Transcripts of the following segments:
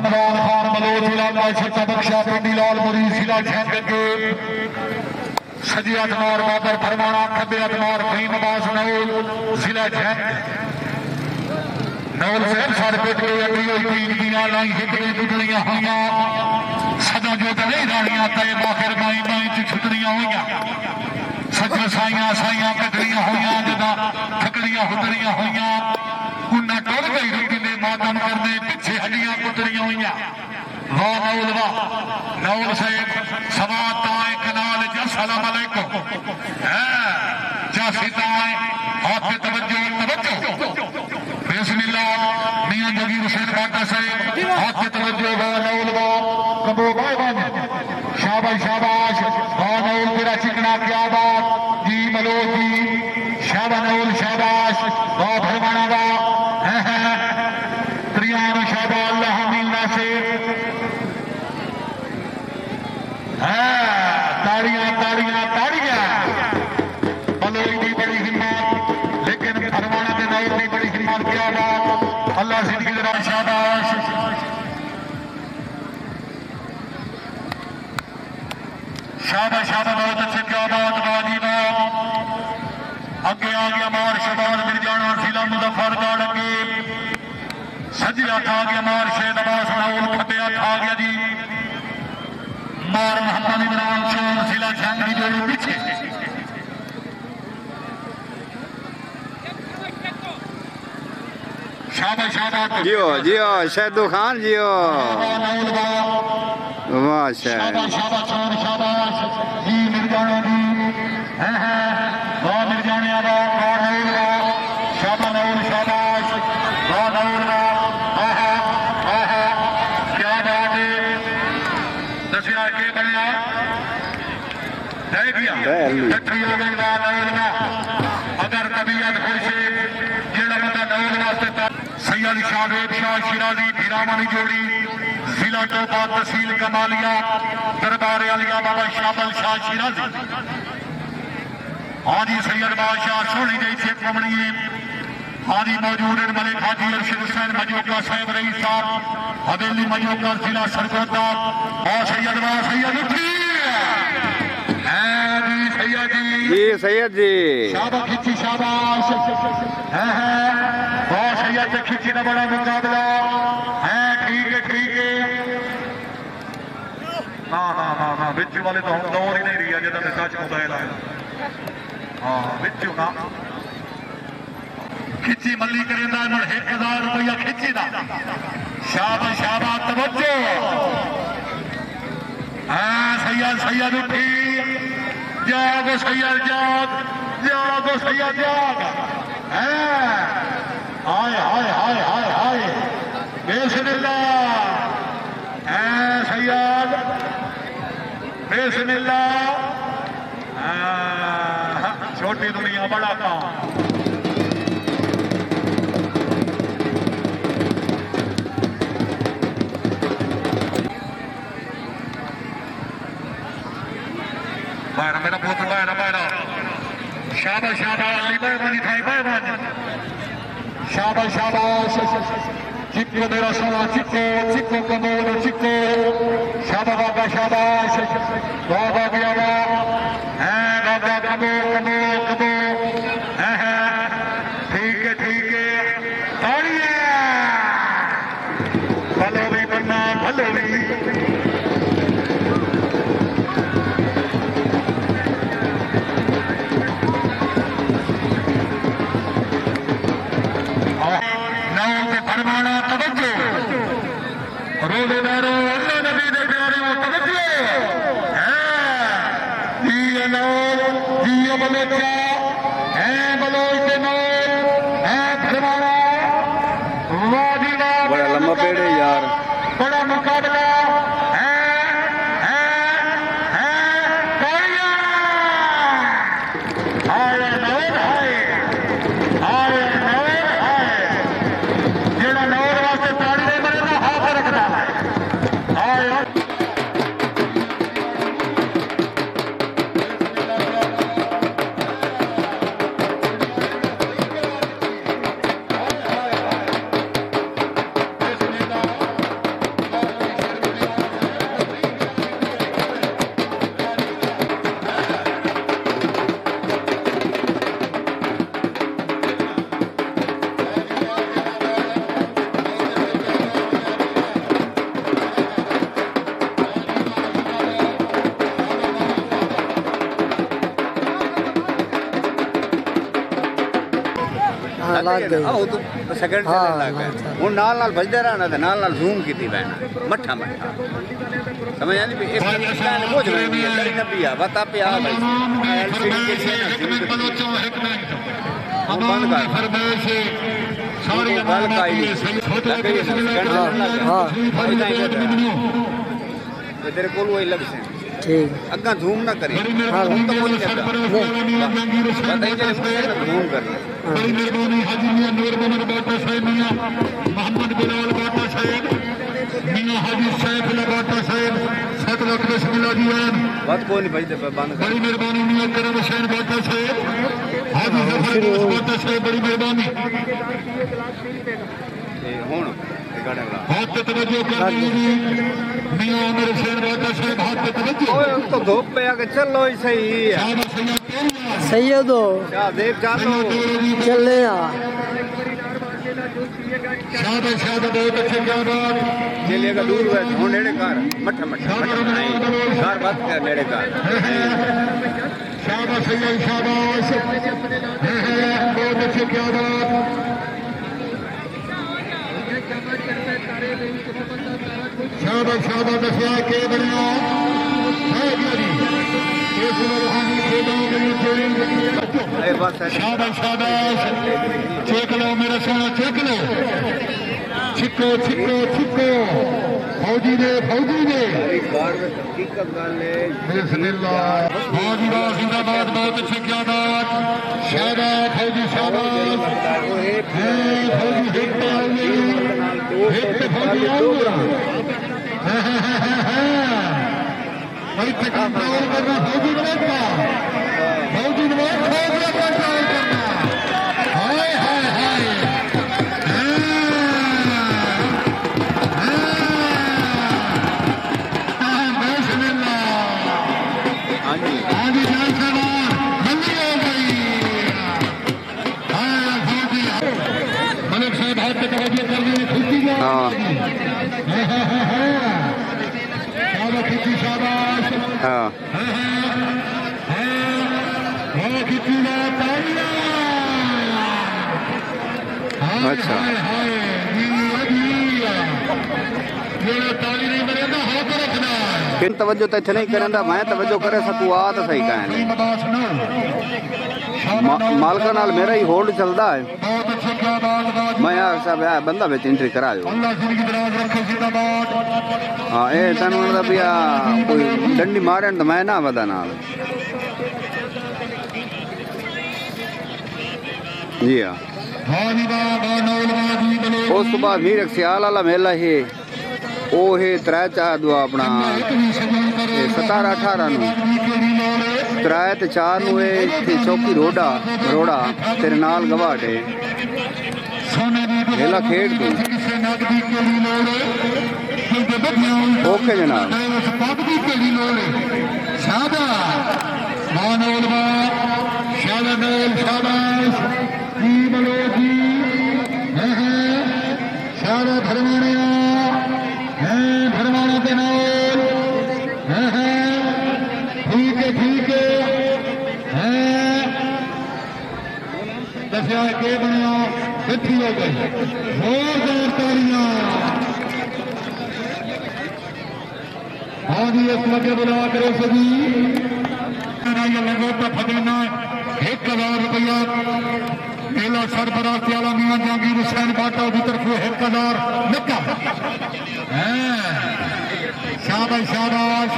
इमरान खान मलोट इलाका सच्चा बख्शा पिंडी लालपुरी जिला झंग के सजी अतमार बाबर फरमाना खबे अतमार फहीम अब्बास नौल जिला झंग नौल साहब सारे पेट के अगली हुई तीन दियां लाई हिकड़ी गुडलियां हुईयां सदा जो नहीं रानियां तय बाखिर बाई बाई च छुटड़ियां हुईयां सच्चा साइयां साइयां कटड़ियां हुईयां जदा ठकड़ियां हुदड़ियां हुईयां उन्ना टुर गई रुकी ने मातम करने पिछे हड्डियां कुतरियां हुईयां वाह नौल वाह नौल साहब सवा ताए कनाल जा सलाम अलैकुम है जा सीताए हाथ पे तवज्जो तवज्जो बिस्मिल्लाह मियां जोगी हुसैन बाटा साहब हाथ पे तवज्जो वाह नौल वाह कबो बाय बाय शाबाश शाबाश वाह नौल तेरा चिकना क्या बात जी मलोट जी शाबाश नौल शाबाश वाह फरमाना वाह प्रियान शाबाश अल्लाह मिलना से ताड़ियां ताड़ियां ताड़ियां मलोट की बड़ी हिम्मत लेकिन फरमाना के नौल की बड़ी हिम्मत क्या बात अल्लाह जिंदगी जरा शाबाश शाबाश शाबाश बहुत अच्छे क्या बात बाजी अगे आ गया मार शबाज मिर्जाना जिला मुजफ्फरगढ़ अगे सजी हाथ आ गया मार शेद अब्बास नौल खब्बे हाथ आ गया जी मार मोहम्मद इमरान चौन जिला झंग की जोड़ी पीछे शाबाश शाबाश जियो जियो शैदू खान जियो वाह शाबाश शाबाश चौन शाबाश जी मिर्जाना जी वाह मिर्जाने वाह नौल वाह शाबाश नौल शाबाश वाह नौल वाह क्या बात है दसिया के बनया अगर तबीयत खुश जेड़ा बंदा नौल वास्ते सैयद शावेद शाह शिराजी भीरावानी जोड़ी जिला टोपा तहसील कमालिया दरबार आलिया बाबा शाबल शाह शिराजी हाजी सैयद बादशाह सोनी जी शेख ममनी हाजी मौजूद मलिक हाजी अरशद हुसैन मजूका साहब रईस साहब हवेली मजूका जिला सरगोदा और सैयद उठी जी सैयद जी शाबाश खिंची शाबाश बहुत सैयद से खिंची का बड़ा मुकाबला है ठीक है ना ना ना ना बिच वाले तो हम दौर ही नहीं रही है जिदा सच मोबाइल आया हाँ बिच ना खिंची मल्ली करेंदा 1000 रुपया खिंची दा शाबाश शाबाश तवज्जो हाँ सैयद उठी जागो सैयद जागो सैयद जाग हाय हाय हाय हाय हाय बिस्मिल्लाह सैयद बिस्मिल्लाह छोटी दुनिया बड़ा काम बाहर मेरा पुत्र बाहर शाबाश शाबाश अली मेहरबानी थाई मेहरबानी शाबाश शाबाश चिक्को मेरा सोना चिक्को कमोल चिक्को शाबाश बाबा शाबाश बाबा गया है बाबा कमो ठीक है ताड़ियां भलो भी बनना भलो भी फरमाना तवज्जो रोज़ेदारो अल्लाह नबी दे प्यारे तवज्जो है जी नौल जी बलोचा है बलोच नौल है फरमाना वाह जी वाह बड़ा लंबा पेड़ है यार बड़ा मुकाबला ਲੱਗ ਗਈ ਉਹ ਤੂੰ ਸੈਕਿੰਡ ਹਾਂ, ਚੱਲਣ ਲੱਗ ਗਿਆ ਹੁਣ ਨਾਲ ਵੱਜਦੇ ਰਹਿਣਾ ਤੇ ਨਾਲ ਜ਼ੂਮ ਕੀਤੀ ਪੈਣਾ ਮੱਠਾ ਸਮਝ ਆਂਦੀ ਵੀ ਇਸ ਤਰ੍ਹਾਂ ਨੇ ਕੁਝ ਨਹੀਂ ਹੈ ਤੇਰੀ ਨਬੀ ਆ ਬਤਾ ਪਿਆ ਭਾਈ ਐਲਸੀਡੀ ਕੇ लिए ना बंद कर फरमाइश सारी गल काई तेरे को वही लग से ठीक अग्गा झूम ना करे हम तो बोल करता बताइए जैसे झूम कर बड़ी मेहरबानी हाजी मियां नूर मोहम्मद बाटा साहब मियां मोहम्मद बिलाल बाटा साहब मियां हाजी सैफ बाटा साहब 7 लाख बिस्मिल्लाह जी बात कोई नहीं भाई बंद कर बड़ी मेहरबानी मियां करम हुसैन बाटा साहब हाजी जफर बाटा साहब बड़ी मेहरबानी हुन रिकॉर्डिंग ला हाथ पे तवज्जो कर लीजिए मियां अमर हुसैन बाटा साहब हाथ पे तवज्जो ओए तो धूप पे आके चलो ही सही है सैयद हो देव चलो चले आ शाबाश शाबाश बहुत अच्छे क्या बात चलिए का दूर है हुन नेड़े कर मठा मठा घर बात कर नेड़े कर शाबाश सैयद शाबाश बहुत अच्छे क्या बात शाबाश शाबाश दसिया के बढ़िया है जी इस रूहानी खेलों में ए बात है शाबाश शाबाश चेक लो मेरा सोना चेक लो छिको छिको छिको फौजी ने घर में हकीकत गल है बिस्मिल्लाह फौजी वाह जिंदाबाद बहुत अच्छे क्या बात शाबाश फौजी शाबाश फौजी हिट हिट फौजी आऊंगा भाई कंट्रोल करना फौजी ने कंट्रोल करना हाय हाय हाय हां जी आगे जान से बंदी हो गई हाँ फौजी मलिक साहब हाथ पे तवज्जो कर दी खुशी शाबाश खुशी शाबाश हां खिची अच्छा ताली नहीं बनेगा हाथ रखना किन तवज्जो तो इतने नहीं करंदा मैं तवज्जो करे सकू आ तो सही कहने मालका नाल मेरा ही होल्ड चलदा है बहुत अच्छा क्या बात मैं यार सब यार बंदा विच एंट्री करायो अल्लाह जिंदगी दराज रखे जिंदाबाद हां ए तनु दा भी कोई डंडी मारन तो मैं ना वदा नाल जी हां हाजी बाबा नौलवादी बने उस तो बाद वीर सियाल वाला मेला है ओ है 3-4 दुआ अपना 17-18 नु 3-4 नु इत्थे चौकी रोड़ा तेरे नाल गवाटे मेला खेड तू ओके जनाब सारा धर्माणिया धर्माणा के नाल ठीक है दसिया के बनया किठी हो गई जोरदार तालियां हाँ जी इस लगे बुला करो सभी लगो तो फतेना 1000 रुपया मेला सरबराह वाला मियां जहांगीर हुसैन बाटा की तरफ 1000 नकद शाबाश शाबाश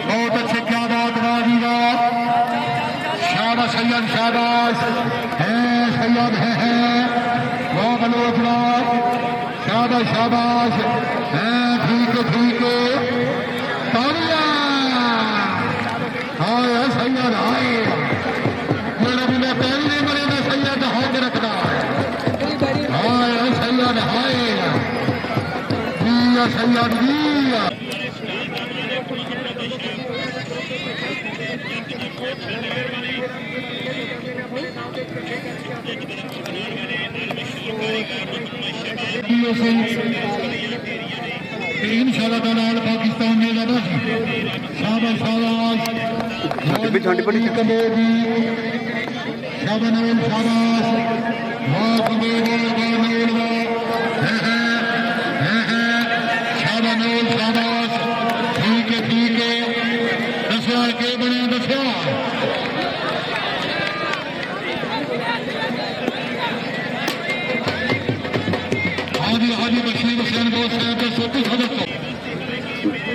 बहुत अच्छे क्या बात बाजी शाबाश सैयद शाबाश है सैयद है वाह बलोचना शाबाश शाबाश है ठीक है तालियां हाय सैयद हाय मेरा बिना पैर नहीं मरेगा सैयद हाथ रखना हाय सैयद हाय जिया सैयद जिया इंशाल्लाह ताला पाकिस्तान में लगा शाबाश शाबाश ठंडी पड़ी शाबाश शाबाश ਵਾਹ ਮੇਲ ਵਾ ਸ਼ਾਬਾਸ਼ ਸ਼ਾਬਾਸ਼ ਠੀਕ ਹੈ ਦੱਸਿਆ ਕਿ ਬਣਿਆ ਦੱਸਿਆ हाजी बशीर हुसैन बोस साहब के सोती सदस्य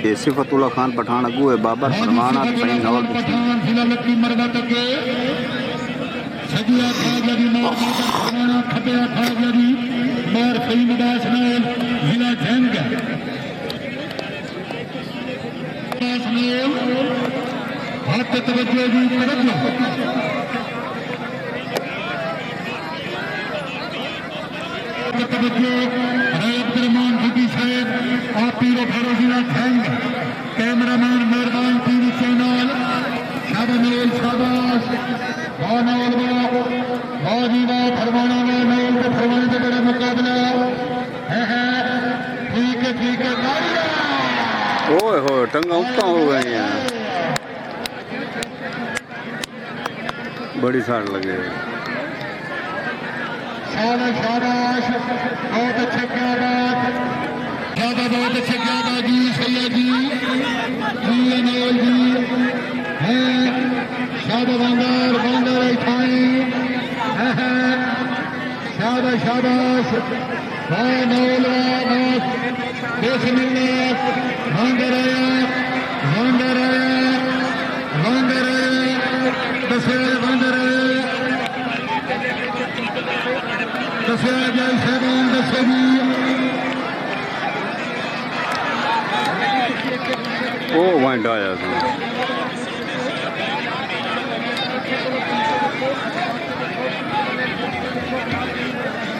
ये सिफतुल्ला खान पठान अगू है बाबर फरमाना सही नवल पठान जिला लक्की मरवा तक सदिया था जदी मार फरमाना खटिया था जदी मार सही निवास में जिला जंग हाथ तवज्जो दी तवज्जो अब्दुलरहमान भुट्टी साहब आप पीरो भरो जिला जंग कैमरामैन मेहरबान टीवी चैनल शाबाश शाबाश नौल जी वाह फरमाना में नौल के फरमाने का बड़ा मुकाबला है ठीक है ओए हो टंगा उत्ता हो गए हैं बड़ी साड़ लगे शाबाश बहुत अच्छे क्या बात बहुत अच्छे क्या बात जी सैया जी अनोल जी है शाबाश शाबाश नौल देश मिलने वांगर दशहरे वांगर दसिया जाए साहबान दसो जी ओ वहीं आया था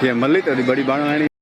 ये मल्ली तेरी बड़ी बाण